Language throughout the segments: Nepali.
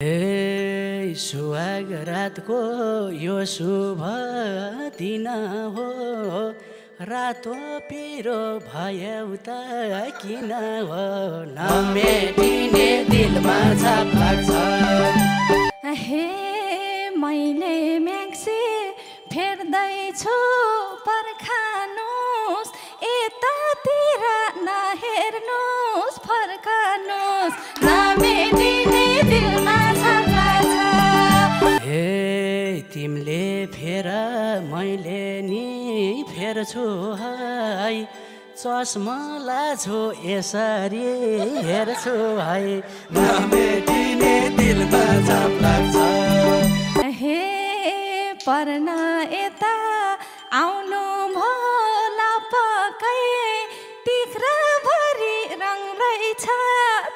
हे सुहाग रातको यो शुभ दिन हो, रातो पिरो भयो त किन हो, नमेटिने दिलमा छाप लाग्छ। हे मैले म्याक्सी फेर्दैछु पर्खानुस्, यतातिर नहेर्नुस् फर्कानुस्, नमेटिने दिलमा छाप लाग्छ। हे तिमीले फेर मैले नि फेर्छु है, चस्मा लाछु यसरी हेर्छु है, नमेटिने दिलमा छाप लाग्छ। हे पर्न यता आउनु भोला पक्कै, तिख्रा भरि रङ रहेछ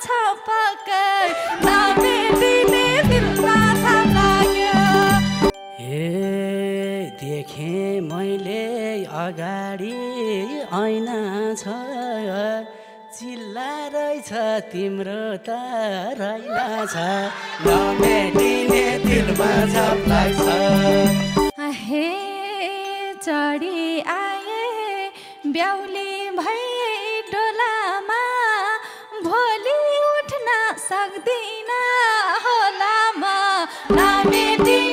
छपक्कै, नमेटिने दिलमा छाप लाग्यो। हे देखेँ मैले अगाडि ऐना छ, चिल्ला रहेछ तिम्रो त रैना छ, नमेटिने दिलमा छाप लाग्छ। हे चढी आए ब्याउली भई डोलामा, भोलि उठ्न सक्दिन होला म, नमेटिने